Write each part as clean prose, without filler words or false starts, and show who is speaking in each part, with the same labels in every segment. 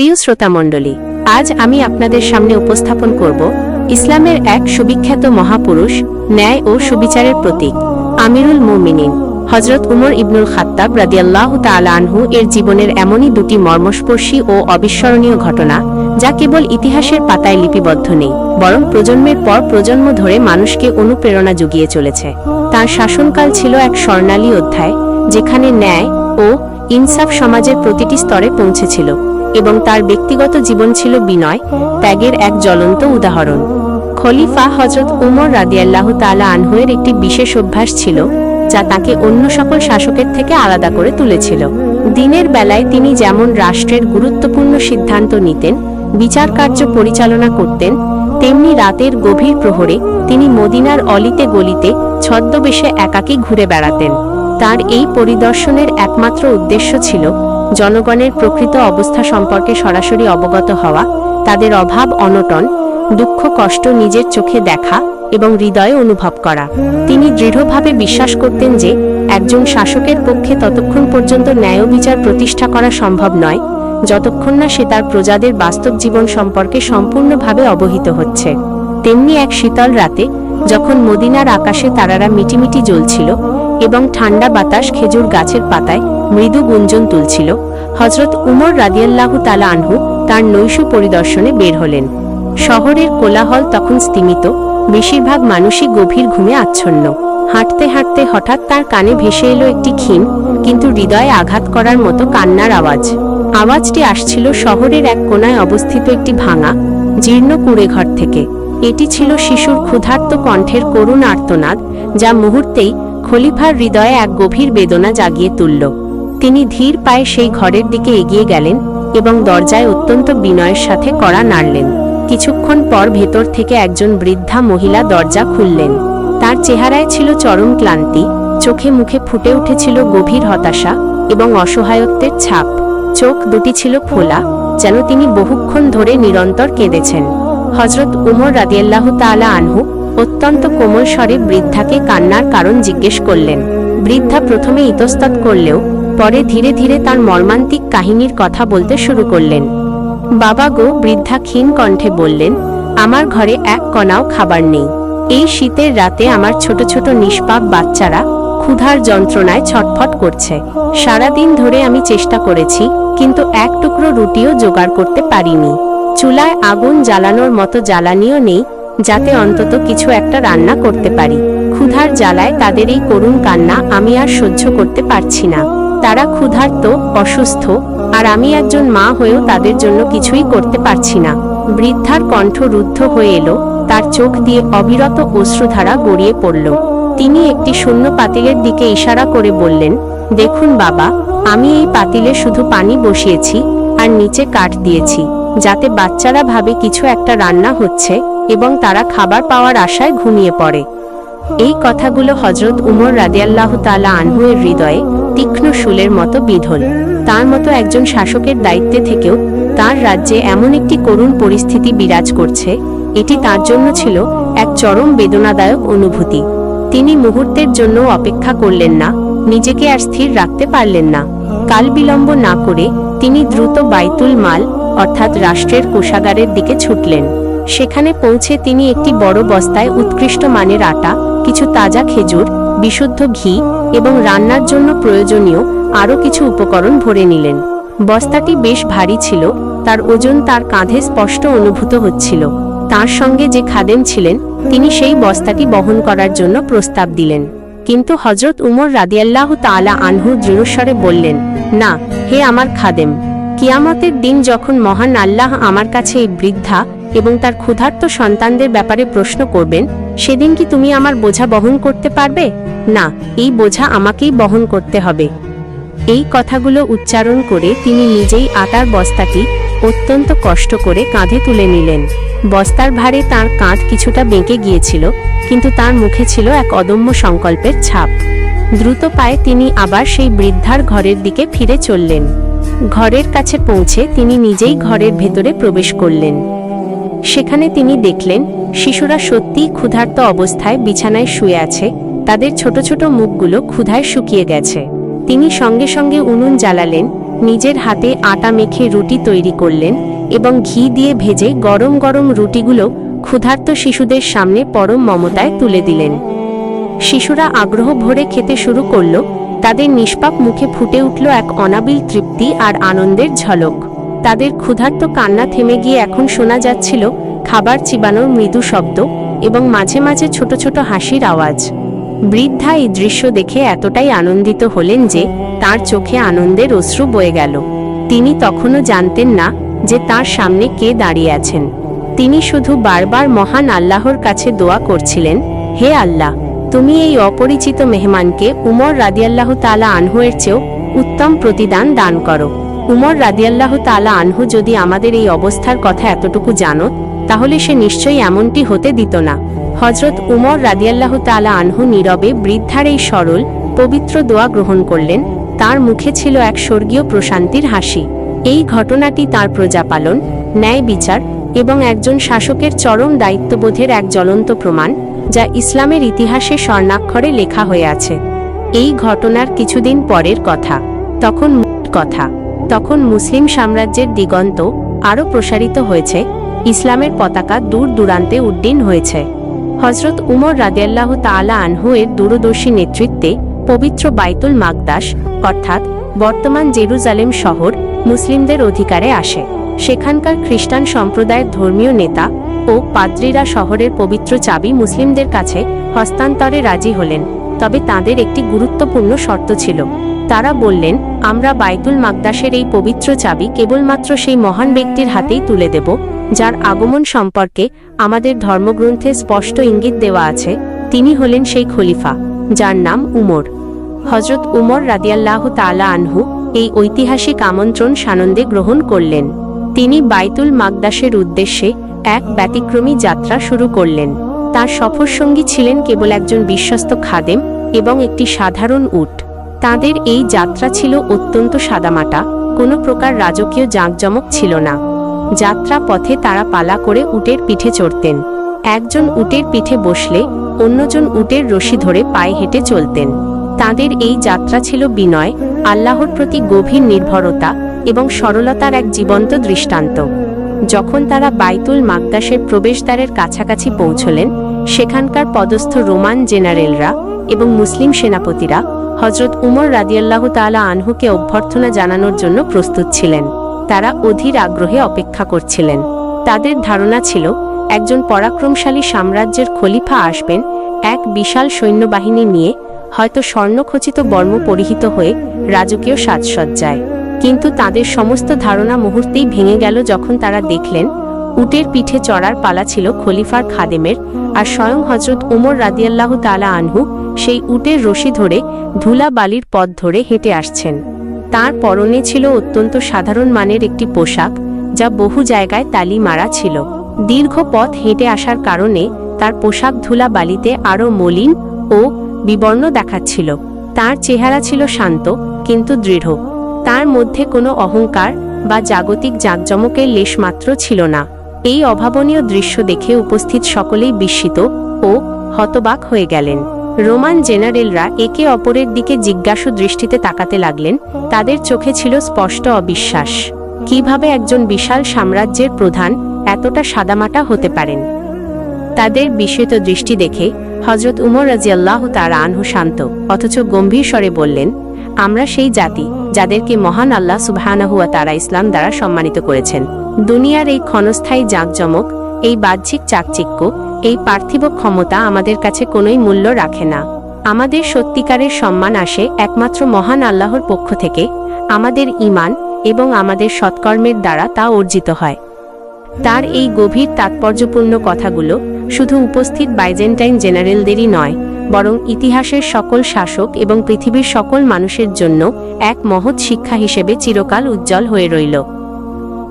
Speaker 1: প্রিয় শ্রোতামণ্ডলী, আজ আমি আপনাদের সামনে উপস্থাপন করব ইসলামের এক সুবিখ্যাত মহাপুরুষ, ন্যায় ও সুবিচারের প্রতীক আমিরুল মুমিনিন হযরত উমর ইবনুল খাত্তাব রাদিয়াল্লাহু তাআলা আনহু এর জীবনের এমনই দুটি মর্মস্পর্শী ও অবিস্মরণীয় ঘটনা, যা কেবল ইতিহাসের পাতায় লিপিবদ্ধ নেই, বরং প্রজন্মের পর প্রজন্ম ধরে মানুষকে অনুপ্রেরণা জুগিয়ে চলেছে। তার শাসনকাল ছিল এক স্বর্ণালী অধ্যায়, যেখানে ন্যায় ও ইনসাফ সমাজের প্রতিটি স্তরে পৌঁছেছিল, এবং তার ব্যক্তিগত জীবন ছিল বিনয় ত্যাগের এক জ্বলন্ত উদাহরণ। খলিফা হযরত উমর রাদিয়াল্লাহু তাআলা আনহুয়ের একটি বিশেষ অভ্যাস ছিল, যা তাকে অন্য সকল শাসকের থেকে আলাদা করে তুলেছিল। দিনের বেলায় তিনি যেমন রাষ্ট্রের গুরুত্বপূর্ণ সিদ্ধান্ত নিতেন, বিচার কার্য পরিচালনা করতেন, তেমনি রাতের গভীর প্রহরে তিনি মদিনার অলিতে গলিতে ছদ্মবেশে একাকী ঘুরে বেড়াতেন। তার এই পরিদর্শনের একমাত্র উদ্দেশ্য ছিল জনগণের প্রকৃত অবস্থা সম্পর্কে সরাসরি অবগত হওয়া, তাদের অভাব অনটন, দুঃখ কষ্ট নিজের চোখে দেখা এবং হৃদয়ে অনুভব করা। তিনি দৃঢ়ভাবে বিশ্বাস করতেন যে একজন শাসকের পক্ষে ততক্ষণ পর্যন্ত ন্যায় বিচার প্রতিষ্ঠা করা সম্ভব নয়, যতক্ষণ না সে তার প্রজাদের বাস্তব জীবন সম্পর্কে সম্পূর্ণভাবে অবহিত হচ্ছে। তেমনি এক শীতল রাতে, যখন মদিনার আকাশে তারারা মিটিমিটি জ্বলছিল এবং ঠান্ডা বাতাস খেজুর গাছের পাতায় মৃদু গুঞ্জন তুলছিল, হযরত উমর রাদিয়াল্লাহু তাআলা আনহু তার নৈশ পরিদর্শনে বের হলেন। শহরের কোলাহল তখন স্তিমিত, বেশিরভাগ মানুষই গভীর ঘুমে আচ্ছন্ন। হাঁটতে হাঁটতে হঠাৎ তার কানে ভেসে এলো একটি ক্ষীণ কিন্তু হৃদয়ে আঘাত করার মতো কান্নার আওয়াজ। আওয়াজটি আসছিল শহরের এক কোণায় অবস্থিত একটি ভাঙা জীর্ণ কুঁড়েঘর থেকে। এটি ছিল শিশুর ক্ষুধার্ত কণ্ঠের করুণ আর্তনাদ, যা মুহূর্তেই খলিফার হৃদয়ে এক গভীর বেদনা জাগিয়ে তুলল। তিনি ধীর পায়ে সেই ঘরের দিকে এগিয়ে গেলেন এবং দরজায় অত্যন্ত বিনয়ের সাথে কড়া নাড়লেন। কিছুক্ষণ পর ভেতর থেকে একজন বৃদ্ধা মহিলা দরজা খুললেন। তার চেহারায় ছিল চরম ক্লান্তি, চোখে মুখে ফুটে উঠেছিল গভীর হতাশা এবং অসহায়ত্বের ছাপ। চোখ দুটি ছিল খোলা, যেন তিনি বহুক্ষণ ধরে নিরন্তর কেঁদেছেন। হযরত উমর রাদিয়াল্লাহু তাআলা আনহু অত্যন্ত কোমল স্বরে বৃদ্ধাকে কান্নার কারণ জিজ্ঞেস করলেন। বৃদ্ধা প্রথমে ইতস্তত করলেও পরে ধীরে ধীরে তার মর্মান্তিক কাহিনীর কথা বলতে শুরু করলেন। বাবা গো, বৃদ্ধা ক্ষীণ কণ্ঠে বললেন, আমার ঘরে এক কণাও খাবার নেই। এই শীতের রাতে আমার ছোট ছোট নিষ্পাপ বাচ্চারা ক্ষুধার যন্ত্রণায় ছটফট করছে। সারাদিন ধরে আমি চেষ্টা করেছি, কিন্তু এক টুকরো রুটিও জোগাড় করতে পারিনি। চুলায় আগুন জ্বালানোর মতো জ্বালানিও নেই, যাতে অন্তত কিছু একটা রান্না করতে পারি। ক্ষুধার জ্বালায় তাদের এই করুণ কান্না আমি আর সহ্য করতে পারছি না। তারা ক্ষুধার্ত, অসুস্থ, আর আমি একজন মা হয়েও তাদের জন্য কিছুই করতে পারছি না। বৃদ্ধার কণ্ঠ রুদ্ধ হয়ে এলো, তার চোখ দিয়ে অবিরত অশ্রুধারা গড়িয়ে পড়ল। তিনি একটি শূন্য পাতিলের দিকে ইশারা করে বললেন, দেখুন বাবা, আমি এই পাতিলে শুধু পানি বসিয়েছি আর নিচে কাঠ দিয়েছি, যাতে বাচ্চারা ভাবে কিছু একটা রান্না হচ্ছে এবং তারা খাবার পাওয়ার আশায় ঘুমিয়ে পড়ে। এই কথাগুলো হযরত উমর রাদিয়াল্লাহু তাআলা আনহুয়ের হৃদয়ে তীক্ষ্ণ শুলের মতো বিঁধল। তার মতো একজন শাসকের দায়িত্বে থেকেও তার রাজ্যে এমন একটি করুণ পরিস্থিতি বিরাজ করছে, এটি তার জন্য ছিল এক চরম বেদনাদায়ক অনুভূতি। তিনি মুহূর্তের জন্য অপেক্ষা করলেন না, নিজেকে আর স্থির রাখতে পারলেন না। কাল বিলম্ব না করে তিনি দ্রুত বাইতুল মাল অর্থাৎ রাষ্ট্রের কোষাগারের দিকে ছুটলেন। সেখানে পৌঁছে তিনি একটি বড় বস্তায় উৎকৃষ্ট মানের আটা, কিছু তাজা খেজুর, বিশুদ্ধ ঘি এবং রান্নার জন্য প্রয়োজনীয় আরও কিছু উপকরণ ভরে নিলেন। বস্তাটি বেশ ভারী ছিল, তার ওজন তার কাঁধে স্পষ্ট অনুভূত হচ্ছিল। তার সঙ্গে যে খাদেম ছিলেন, তিনি সেই বস্তাটি বহন করার জন্য প্রস্তাব দিলেন, কিন্তু হযরত উমর রাদিয়াল্লাহু তাআলা আনহু দৃঢ়স্বরে বললেন, না হে আমার খাদেম, কিয়ামতের দিন যখন মহান আল্লাহ আমার কাছে এই বৃদ্ধা এবং তার ক্ষুধার্ত সন্তানদের ব্যাপারে প্রশ্ন করবেন, সেদিন কি তুমি আমার বোঝা বহন করতে পারবে? না, এই বোঝা আমাকেই বহন করতে হবে। এই কথাগুলো উচ্চারণ করে তিনি নিজেই আটার বস্তাটি অত্যন্ত কষ্ট করে কাঁধে তুলে নিলেন। বস্তার ভারে তার কাঁধ কিছুটা বেঁকে গিয়েছিল, কিন্তু তার মুখে ছিল এক অদম্য সংকল্পের ছাপ। দ্রুত পায়ে তিনি আবার সেই বৃদ্ধার ঘরের দিকে ফিরে চললেন। ঘরের কাছে পৌঁছে তিনি নিজেই ঘরের ভেতরে প্রবেশ করলেন। সেখানে তিনি দেখলেন শিশুরা সত্যিই ক্ষুধার্ত অবস্থায় বিছানায় শুয়ে আছে, তাদের ছোট ছোট মুখগুলো ক্ষুধায় শুকিয়ে গেছে। তিনি সঙ্গে সঙ্গে উনুন জ্বালালেন নিজের হাতে আটা মেখে রুটি তৈরি করলেন এবং ঘি দিয়ে ভেজে গরম গরম রুটিগুলো ক্ষুধার্ত শিশুদের সামনে পরম মমতায় তুলে দিলেন। শিশুরা আগ্রহ ভরে খেতে শুরু করল। তাদের নিষ্পাপ মুখে ফুটে উঠল এক অনাবিল তৃপ্তি আর আনন্দের ঝলক। তাদের ক্ষুধার্ত কান্না থেমে গিয়ে এখন শোনা যাচ্ছিল খাবার চিবানোর মৃদু শব্দ এবং মাঝে মাঝে ছোট ছোট হাসির আওয়াজ। বৃদ্ধা এই দৃশ্য দেখে এতটাই আনন্দিত হলেন যে তার চোখে আনন্দের অশ্রু বয়ে গেল। তিনি তখনও জানতেন না যে তার সামনে কে দাঁড়িয়ে আছেন। তিনি শুধু বারবার মহান আল্লাহর কাছে দোয়া করছিলেন, হে আল্লাহ, তুমি এই অপরিচিত মেহমানকে উমর রাদিয়াল্লাহু তাআলা আনহু এর চেয়েও উত্তম প্রতিদান দান করো। উমর রাদিয়াল্লাহু তাআলা আনহু যদি আমাদের এই অবস্থার কথা এতটুকু জানত, তাহলে সে নিশ্চয়ই এমনটি হতে দিত না। হযরত উমর রাদিয়াল্লাহু তাআলা আনহু নীরবে বৃদ্ধার এই সরল পবিত্র দোয়া গ্রহণ করলেন। তার মুখে ছিল এক স্বর্গীয় প্রশান্তির হাসি। এই ঘটনাটি তার প্রজাপালন, ন্যায় বিচার এবং একজন শাসকের চরম দায়িত্ববোধের এক জ্বলন্ত প্রমাণ, যা ইসলামের ইতিহাসে স্বর্ণাক্ষরে লেখা হয়ে আছে। এই ঘটনার কিছুদিন পরের কথা। তখন মুসলিম সাম্রাজ্যের দিগন্ত আরও প্রসারিত হয়েছে। ইসলামের পতাকা দূর দূরান্তে উড্ডীন হয়েছে। হযরত উমর রাদিয়াল্লাহু তাআলা আনহু এর দূরদর্শী নেতৃত্বে পবিত্র বাইতুল মাকদাস অর্থাৎ বর্তমান জেরুজালেম শহর মুসলিমদের অধিকারে আসে। সেখানকার খ্রিস্টান সম্প্রদায়ের ধর্মীয় নেতা ও পাদ্রীরা শহরের পবিত্র চাবি মুসলিমদের কাছে হস্তান্তরে রাজি হলেন। তবে তাদের একটি গুরুত্বপূর্ণ শর্ত ছিল। তারা বললেন, আমরা বাইতুল মাকদাসের এই পবিত্র চাবি কেবলমাত্র সেই মহান ব্যক্তির হাতেই তুলে দেব যার আগমন সম্পর্কে আমাদের ধর্মগ্রন্থে স্পষ্ট ইঙ্গিত দেওয়া আছে। তিনি হলেন সেই খলিফা যার নাম উমর। হযরত উমর রাদিয়াল্লাহু তাআলা আনহু এই ঐতিহাসিক আমন্ত্রণ সানন্দে গ্রহণ করলেন। তিনি বাইতুল মাকদাসের উদ্দেশ্যে এক ব্যতিক্রমী যাত্রা শুরু করলেন। তার সফরসঙ্গী ছিলেন কেবল একজন বিশ্বস্ত খাদেম এবং একটি সাধারণ উট। তাদের এই যাত্রা ছিল অত্যন্ত সাদামাটা, কোনো প্রকার রাজকীয় জাঁকজমক ছিল না। যাত্রা পথে তারা পালা করে উটের পিঠে চড়তেন। একজন উটের পিঠে বসলে অন্যজন উটের রশি ধরে পায়ে হেঁটে চলতেন। তাদের এই যাত্রা ছিল বিনয়, আল্লাহর প্রতি গভীর নির্ভরতা এবং সরলতার এক জীবন্ত দৃষ্টান্ত। যখন তারা বাইতুল মাকদাসের প্রবেশদ্বারের কাছাকাছি পৌঁছলেন, সেখানকার পদস্থ রোমান জেনারেলরা এবং মুসলিম সেনাপতিরা হযরত উমর রাদিয়াল্লাহু তাআলা আনহুকে অভ্যর্থনা জানানোর জন্য প্রস্তুত ছিলেন। তারা অধীর আগ্রহে অপেক্ষা করছিলেন। তাদের ধারণা ছিল একজন পরাক্রমশালী সাম্রাজ্যের খলিফা আসবেন এক বিশাল সৈন্যবাহিনী নিয়ে, হয়তো স্বর্ণখচিত বর্ম পরিহিত হয়ে রাজকীয় সাজসজ্জায়। কিন্তু তাদের সমস্ত ধারণা মুহূর্তেই ভেঙে গেল যখন তারা দেখলেন উটের পিঠে চড়ার পালা ছিল খলিফার খাদেমের, আর স্বয়ং হযরত উমর রাদিয়াল্লাহু তাআলা আনহু সেই উটের রশি ধরে ধুলা বালির পথ ধরে হেঁটে আসছেন। তার পরনে ছিল অত্যন্ত সাধারণ মানের একটি পোশাক, যা বহু জায়গায় তালি মারা ছিল। দীর্ঘ পথ হেঁটে আসার কারণে তার পোশাক ধুলা বালিতে আরও মলিন ও বিবর্ণ দেখাচ্ছিল। তার চেহারা ছিল শান্ত কিন্তু দৃঢ়। তার মধ্যে কোনো অহংকার বা জাগতিক জাঁকজমকের লেশমাত্র ছিল না। এই অভাবনীয় দৃশ্য দেখে উপস্থিত সকলেই বিস্মিত ও হতবাক হয়ে গেলেন। রোমান জেনারেলরা একে অপরের দিকে জিজ্ঞাসু দৃষ্টিতে তাকাতে লাগলেন। তাদের চোখে ছিল স্পষ্ট অবিশ্বাস। কিভাবে একজন বিশাল সাম্রাজ্যের প্রধান এতটা সাদামাটা হতে পারেন? তাদের বিস্মিত দৃষ্টি দেখে হযরত উমর রাদিয়াল্লাহু তাআলা আনহু শান্ত অথচ গম্ভীর স্বরে বললেন, আমরা সেই জাতি যাদেরকে মহান আল্লাহ সুবহানাহু ওয়া তাআলা ইসলাম দ্বারা সম্মানিত করেছেন। দুনিয়ার এই ক্ষণস্থায়ী জাঁকজমক, এই বাহ্যিক চাকচিক্য, এই পার্থিব ক্ষমতা আমাদের কাছে কোনোই মূল্য রাখে না। আমাদের সত্যিকারের সম্মান আসে একমাত্র মহান আল্লাহর পক্ষ থেকে। আমাদের ঈমান এবং আমাদের সৎকর্মের দ্বারা তা অর্জিত হয়। তার এই গভীর তাৎপর্যপূর্ণ কথাগুলো শুধু উপস্থিত বাইজেন্টাইন জেনারেলদেরই নয়, বরং ইতিহাসের সকল শাসক এবং পৃথিবীর সকল মানুষের জন্য এক মহৎ শিক্ষা হিসেবে চিরকাল উজ্জ্বল হয়ে রইল।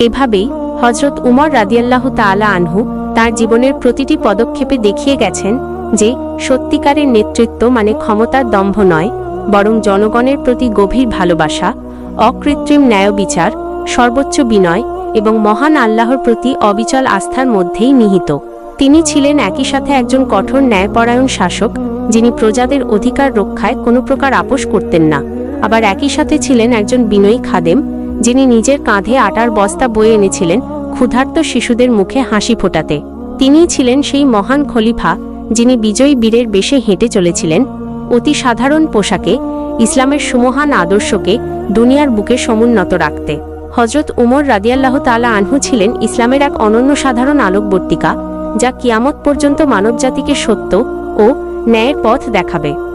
Speaker 1: এভাবেই হযরত উমর রাদিয়াল্লাহু তাআলা আনহু তার জীবনের প্রতিটি পদক্ষেপে দেখিয়ে গেছেন যে সত্যিকারের নেতৃত্ব মানে ক্ষমতার দম্ভ নয়, বরং জনগণের প্রতি গভীর ভালোবাসা, অকৃত্রিম ন্যায় বিচার, সর্বোচ্চ বিনয় এবং মহান আল্লাহর প্রতি অবিচল আস্থার মধ্যেই নিহিত। তিনি ছিলেন একই সাথে একজন কঠোর ন্যায়পরায়ণ শাসক, যিনি প্রজাদের অধিকার রক্ষায় কোনো প্রকার আপোষ করতেন না। আবার একই সাথে ছিলেন একজন বিনয়ী খাদেম, যিনি নিজের কাঁধে আটার বস্তা বয়ে এনেছিলেন ক্ষুধার্ত শিশুদের মুখে হাসি ফোটাতে। তিনিই ছিলেন সেই মহান খলিফা যিনি বিজয়ী বীরের বেশে হেঁটে চলেছিলেন অতি সাধারণ পোশাকে, ইসলামের সুমহান আদর্শকে দুনিয়ার বুকে সমুন্নত রাখতে। হযরত উমর রাদিয়াল্লাহু তাআলা আনহু ছিলেন ইসলামের এক অনন্য সাধারণ আলোকবর্তিকা, যা কিয়ামত পর্যন্ত মানবজাতিকে সত্য ও ন্যায়ের পথ দেখাবে।